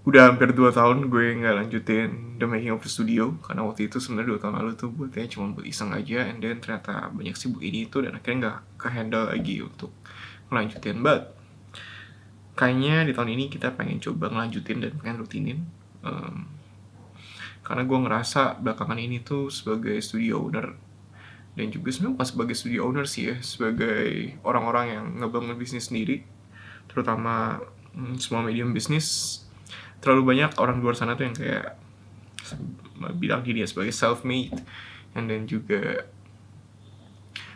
Udah hampir 2 tahun gue nggak lanjutin The Making of the Studio, karena waktu itu sebenarnya 2 tahun lalu tuh buatnya cuma buat iseng aja, and then ternyata banyak sibuk ini itu dan akhirnya nggak ke-handle lagi untuk ngelanjutin. But kayaknya di tahun ini kita pengen coba ngelanjutin dan pengen rutinin. Um, karena gue ngerasa belakangan ini tuh sebagai studio owner, dan juga sebenarnya bukan sebagai studio owner sih ya, sebagai orang-orang yang ngebangun bisnis sendiri, terutama small medium bisnis, terlalu banyak orang di luar sana tuh yang kayak bilang dirinya sebagai self made, and then juga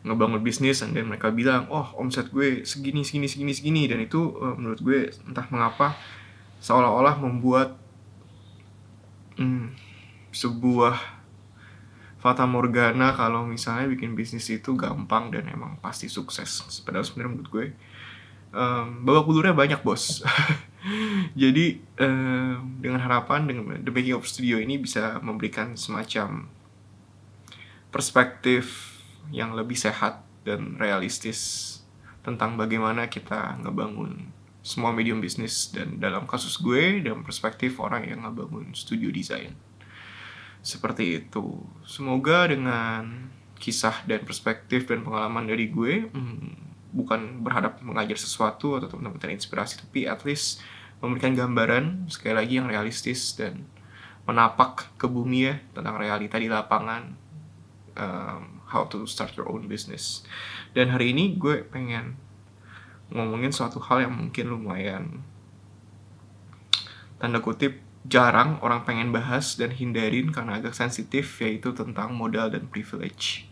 ngebangun bisnis, and then mereka bilang oh omset gue segini segini segini segini, dan itu menurut gue entah mengapa seolah-olah membuat sebuah fata morgana kalau misalnya bikin bisnis itu gampang dan emang pasti sukses. Padahal sebenarnya menurut gue babak belurnya banyak, bos. Jadi dengan harapan dengan The Making of Studio ini bisa memberikan semacam perspektif yang lebih sehat dan realistis tentang bagaimana kita ngebangun small medium business, dan dalam kasus gue dalam perspektif orang yang ngebangun studio desain. Seperti itu. Semoga dengan kisah dan perspektif dan pengalaman dari gue, bukan berharap mengajar sesuatu atau teman-teman terinspirasi, tapi at least memberikan gambaran sekali lagi yang realistis dan menapak ke bumi ya tentang realita di lapangan, how to start your own business. Dan hari ini gue pengen ngomongin suatu hal yang mungkin lumayan tanda kutip jarang orang pengen bahas dan hindarin karena agak sensitif, yaitu tentang modal dan privilege.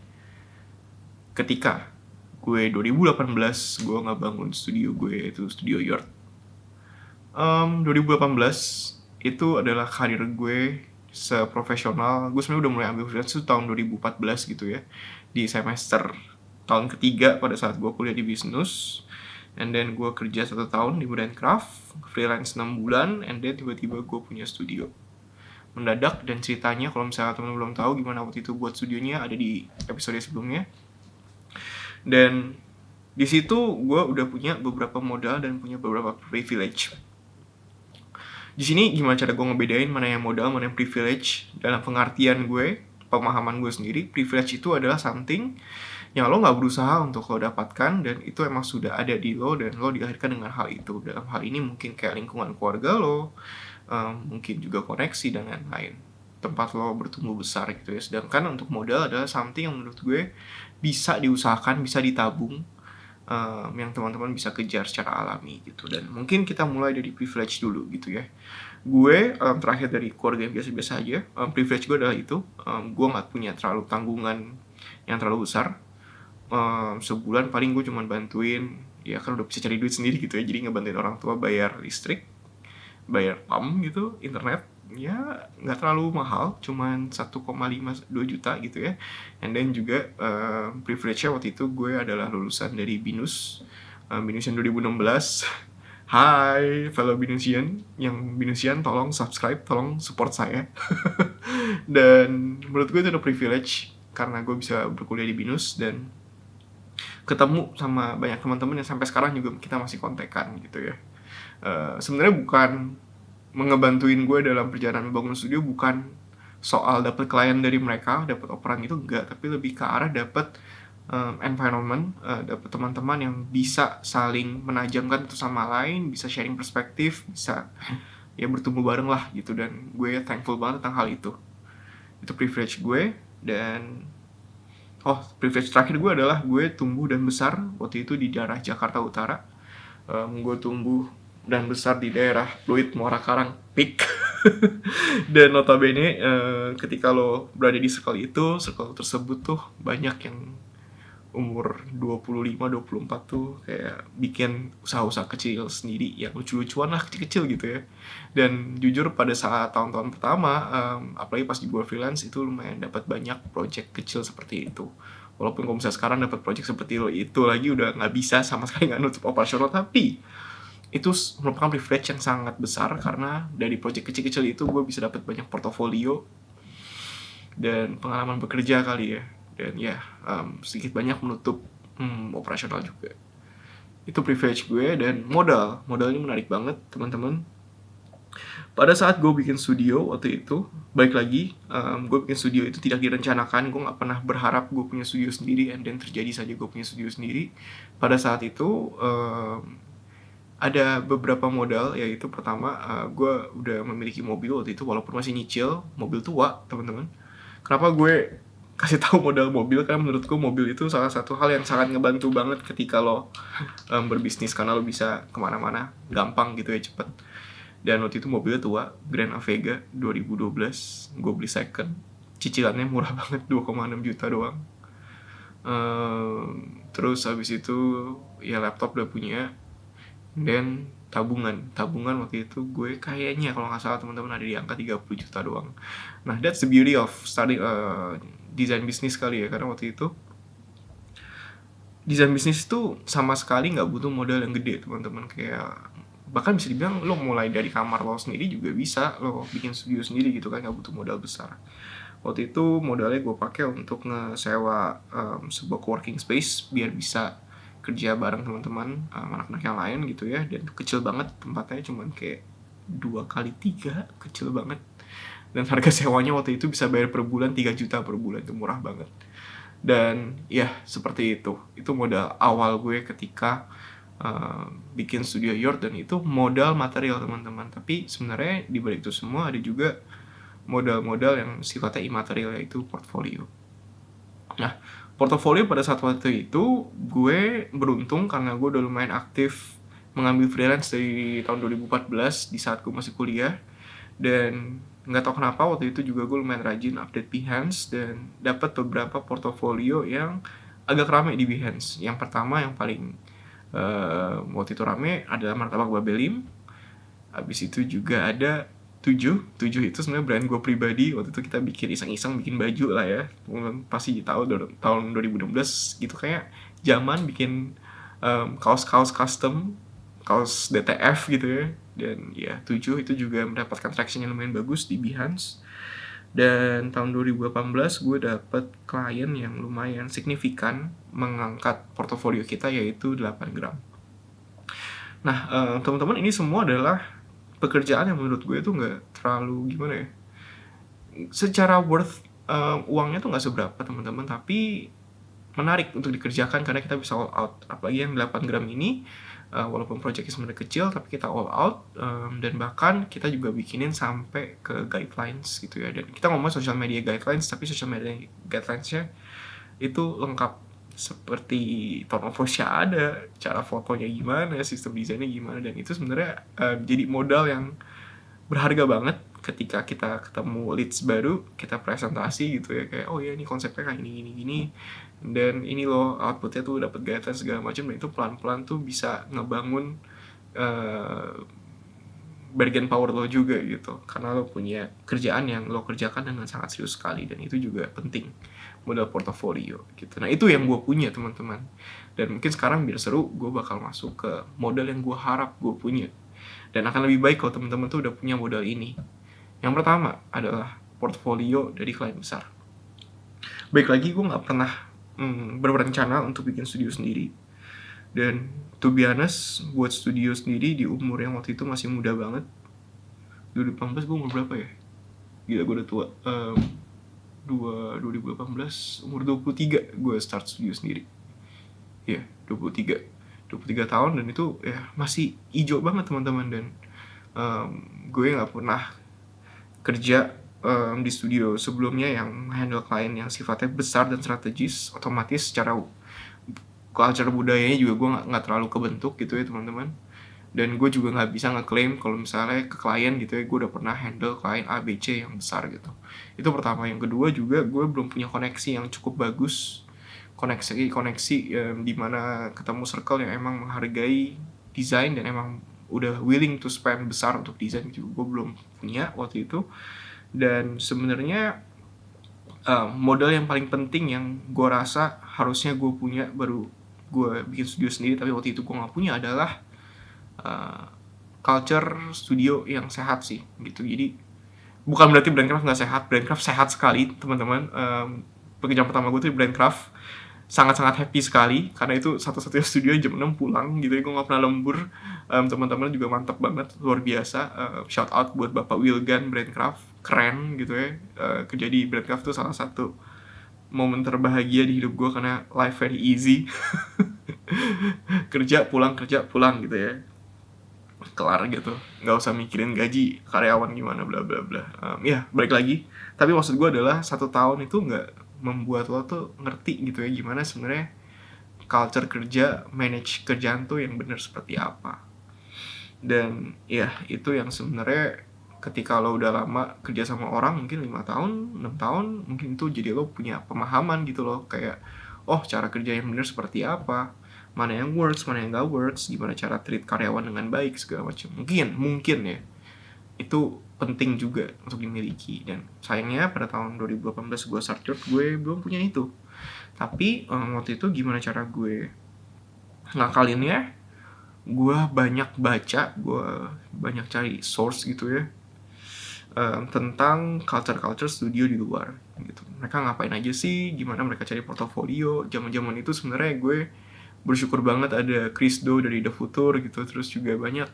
Ketika gue 2018 gue ngebangun studio gue, yaitu Studio Yard. 2018 itu adalah karir gue seprofesional. Gue sebenarnya udah mulai ambil freelance itu tahun 2014 gitu ya, di semester tahun ketiga pada saat gue kuliah di bisnis. And then gue kerja 1 tahun di Brand Craft, freelance 6 bulan, and then tiba-tiba gue punya studio mendadak. Dan ceritanya kalau misalnya teman-teman belum tahu gimana waktu itu buat studionya, ada di episode sebelumnya. Dan di situ gue udah punya beberapa modal dan punya beberapa privilege. Di sini gimana cara gue ngebedain mana yang modal, mana yang privilege? Dalam pengertian gue, pemahaman gue sendiri, privilege itu adalah something yang lo gak berusaha untuk lo dapatkan, dan itu emang sudah ada di lo dan lo dilahirkan dengan hal itu. Dalam hal ini mungkin kayak lingkungan keluarga lo, mungkin juga koneksi dan lain-lain, tempat lo bertumbuh besar gitu ya. Sedangkan untuk modal adalah something yang menurut gue bisa diusahakan, bisa ditabung, yang teman-teman bisa kejar secara alami gitu. Dan mungkin kita mulai dari privilege dulu gitu ya. Gue terakhir dari keluarga yang biasa-biasa aja. Privilege gue adalah itu, gue gak punya terlalu tanggungan yang terlalu besar. Sebulan paling gue cuma bantuin, ya kan udah bisa cari duit sendiri gitu ya, jadi ngebantuin orang tua bayar listrik, bayar pam gitu, internet, ya nggak terlalu mahal, cuman 1,5-2 juta gitu ya. And then juga privilege-nya waktu itu gue adalah lulusan dari BINUS, BINUSian 2016. Hai fellow BINUSian, yang BINUSian tolong subscribe, tolong support saya. Dan menurut gue itu udah privilege karena gue bisa berkuliah di BINUS dan ketemu sama banyak teman-teman yang sampai sekarang juga kita masih kontekan gitu ya. Sebenarnya bukan ngebantuin gue dalam perjalanan membangun studio, bukan soal dapat klien dari mereka, dapat orderan gitu, enggak, tapi lebih ke arah dapat environment, dapat teman-teman yang bisa saling menajamkan satu sama lain, bisa sharing perspektif, bisa ya bertumbuh bareng lah gitu. Dan gue thankful banget tentang hal itu. Itu privilege gue. Dan privilege terakhir gue adalah gue tumbuh dan besar waktu itu di daerah Jakarta Utara. Gue tumbuh dan besar di daerah Pluit, Muara Karang, Pik. Dan notabene ketika lo berada di circle tersebut tuh banyak yang umur 25-24 tuh kayak bikin usaha-usaha kecil sendiri yang lucu-lucuan lah, kecil-kecil gitu ya. Dan jujur pada saat tahun-tahun pertama, apalagi pas di gue freelance, itu lumayan dapat banyak project kecil seperti itu. Walaupun kalau misalnya sekarang dapat project seperti itu lagi udah nggak bisa sama sekali, nggak nutup operasional, tapi itu merupakan privilege yang sangat besar karena dari project kecil-kecil itu gue bisa dapat banyak portofolio dan pengalaman bekerja kali ya. Dan ya sedikit banyak menutup operasional juga. Itu privilege gue. Dan modal ini menarik banget teman-teman. Pada saat gue bikin studio waktu itu, balik lagi, gue bikin studio itu tidak direncanakan, gue nggak pernah berharap gue punya studio sendiri, and then terjadi saja gue punya studio sendiri. Pada saat itu, ada beberapa modal, yaitu pertama, gue udah memiliki mobil waktu itu, walaupun masih nyicil, mobil tua, teman-teman. Kenapa gue kasih tahu modal mobil? Karena menurutku mobil itu salah satu hal yang sangat ngebantu banget ketika lo berbisnis, karena lo bisa kemana-mana gampang gitu ya, cepet. Dan waktu itu mobilnya tua, Grand Avega 2012, gue beli second, cicilannya murah banget, 2,6 juta doang. Terus habis itu ya laptop udah punya, dan tabungan waktu itu gue kayaknya kalau nggak salah teman-teman ada di angka 30 juta doang. Nah, that's the beauty of starting design bisnis kali ya, karena waktu itu desain bisnis itu sama sekali nggak butuh modal yang gede, teman-teman. Kayak bahkan bisa dibilang lo mulai dari kamar lo sendiri juga bisa lo bikin studio sendiri gitu kan, nggak butuh modal besar. Waktu itu modalnya gue pakai untuk ngesewa sebuah coworking space biar bisa kerja bareng teman-teman, anak-anak yang lain gitu ya. Dan kecil banget tempatnya, cuman kayak 2x3, kecil banget. Dan harga sewanya waktu itu bisa bayar per bulan 3 juta per bulan, itu murah banget. Dan ya seperti itu modal awal gue ketika bikin studio Yort, dan itu modal material, teman-teman. Tapi sebenarnya di balik itu semua ada juga modal-modal yang sifatnya imaterial, yaitu portfolio. Nah, portfolio pada saat waktu itu gue beruntung karena gue udah lumayan aktif mengambil freelance dari tahun 2014 di saat gue masih kuliah. Dan nggak tahu kenapa waktu itu juga gue lumayan rajin update Behance dan dapat beberapa portofolio yang agak rame di Behance. Yang pertama yang paling waktu itu rame adalah martabak Babelim. Habis itu juga ada 7 itu sebenarnya brand gue pribadi. Waktu itu kita bikin iseng-iseng bikin baju lah ya, pasti tahu tahun 2016 gitu, kayak zaman bikin kaos-kaos custom, kaos DTF gitu ya. Dan ya 7 itu juga mendapatkan traction yang lumayan bagus di Behance. Dan tahun 2018 gue dapet klien yang lumayan signifikan mengangkat portofolio kita, yaitu 8 gram. Nah, teman-teman, ini semua adalah pekerjaan yang menurut gue itu nggak terlalu gimana ya, secara worth uangnya tuh nggak seberapa, teman-teman, tapi menarik untuk dikerjakan karena kita bisa all out. Apalagi yang 8 gram ini, walaupun projectnya sebenarnya kecil tapi kita all out, dan bahkan kita juga bikinin sampai ke guidelines gitu ya. Dan kita ngomong social media guidelines, tapi social media guidelines-nya itu lengkap, seperti tone of voice-nya ada, cara fotonya gimana, sistem desainnya gimana. Dan itu sebenarnya jadi modal yang berharga banget ketika kita ketemu leads baru, kita presentasi gitu ya, kayak oh ya ini konsepnya kayak gini, dan ini loh outputnya tuh dapat guidelines segala macam. Dan itu pelan-pelan tuh bisa ngebangun bargain power lo juga gitu, karena lo punya kerjaan yang lo kerjakan dengan sangat serius sekali, dan itu juga penting, modal portofolio gitu. Nah, itu yang gue punya, teman-teman. Dan mungkin sekarang biar seru, gue bakal masuk ke modal yang gue harap gue punya, dan akan lebih baik kalau teman-teman tuh udah punya modal ini. Yang pertama adalah portfolio dari klien besar. Baik lagi, gue nggak pernah berencana untuk bikin studio sendiri. Dan to be honest, buat studio sendiri di umur yang waktu itu masih muda banget, 2018 gue umur berapa ya? Gila, gue udah tua. 2018 umur 23 gue start studio sendiri. Ya, 23 tahun, dan itu ya masih hijau banget, teman-teman. Dan gue gak pernah kerja di studio sebelumnya yang handle klien yang sifatnya besar dan strategis. Otomatis secara culture budayanya juga gue nggak terlalu kebentuk gitu ya, teman-teman. Dan gue juga nggak bisa ngeklaim kalau misalnya ke klien gitu ya, gue udah pernah handle klien ABC yang besar gitu. Itu pertama. Yang kedua juga, gue belum punya koneksi yang cukup bagus, koneksi di mana ketemu circle yang emang menghargai desain dan emang udah willing to spend besar untuk desain gitu. Gue belum punya waktu itu. Dan sebenarnya modal yang paling penting yang gue rasa harusnya gue punya baru gue bikin studio sendiri, tapi waktu itu gue nggak punya, adalah culture studio yang sehat sih gitu. Jadi bukan berarti Brandcraft nggak sehat, Brandcraft sehat sekali, teman-teman. Pekerjaan pertama gue tuh di Brandcraft, sangat-sangat happy sekali karena itu satu-satunya studio jam 6 pulang gitu ya, gue nggak pernah lembur. Teman-teman juga mantap banget, luar biasa. Shout out buat Bapak Wilgan Brandcraft, keren gitu ya. Kerja di Brandcraft tuh salah satu momen terbahagia di hidup gue karena life very easy. kerja pulang gitu ya, kelar gitu, nggak usah mikirin gaji karyawan gimana bla bla bla. Ya balik lagi, tapi maksud gue adalah 1 tahun itu nggak membuat lo tuh ngerti gitu ya gimana sebenarnya culture kerja, manage kerjaan tuh yang bener seperti apa. Dan ya itu yang sebenarnya ketika lo udah lama kerja sama orang, mungkin 5 tahun 6 tahun, mungkin itu jadi lo punya pemahaman gitu loh, kayak oh cara kerja yang bener seperti apa, mana yang works, mana yang gak works, gimana cara treat karyawan dengan baik segala macam. Mungkin ya itu penting juga untuk dimiliki. Dan sayangnya pada tahun 2018 gue start job, gue belum punya itu. Tapi waktu itu gimana cara gue ngakalinnya, gue banyak baca, gue banyak cari source gitu ya, tentang culture studio di luar gitu. Mereka ngapain aja sih, gimana mereka cari portofolio. Zaman itu sebenarnya gue bersyukur banget ada Chris Do dari The Future gitu. Terus juga banyak,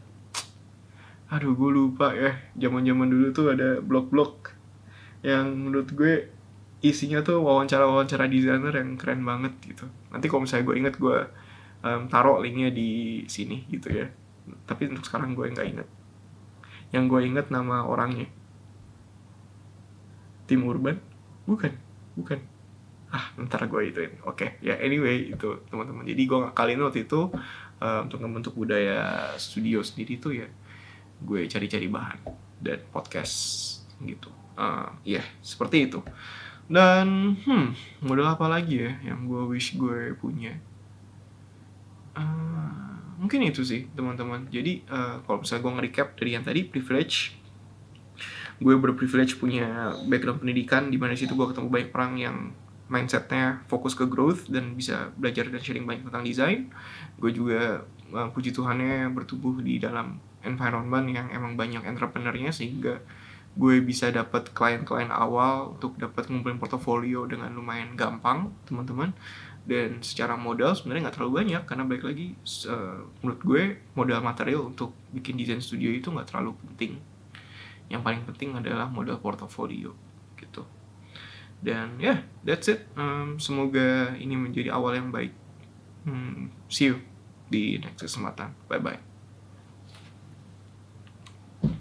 aduh gue lupa ya, zaman dulu tuh ada blog-blog yang menurut gue isinya tuh wawancara desainer yang keren banget gitu. Nanti kalau misalnya gue inget, gue taruh linknya di sini gitu ya. Tapi untuk sekarang gue nggak inget. Yang gue inget nama orangnya Tim Urban, bukan ntar gue ituin. Oke, ya anyway itu teman-teman. Jadi gue ngakalin waktu itu untuk membentuk budaya studio sendiri tuh ya, gue cari-cari bahan dan podcast gitu. Seperti itu. Dan modal apa lagi ya yang gue wish gue punya? Mungkin itu sih teman-teman. Jadi kalau misalnya gue nge-recap dari yang tadi, privilege, gue berprivilege punya background pendidikan di mana situ gue ketemu banyak orang yang mindsetnya fokus ke growth dan bisa belajar dan sharing banyak tentang desain. Gue juga puji Tuhannya bertumbuh di dalam environment yang emang banyak entrepreneurnya, sehingga gue bisa dapat klien-klien awal untuk dapat ngumpulin portofolio dengan lumayan gampang teman-teman. Dan secara modal sebenarnya nggak terlalu banyak, karena balik lagi menurut gue modal material untuk bikin desain studio itu nggak terlalu penting. Yang paling penting adalah modal portofolio gitu. Dan that's it. Semoga ini menjadi awal yang baik. See you di next kesempatan. Bye bye.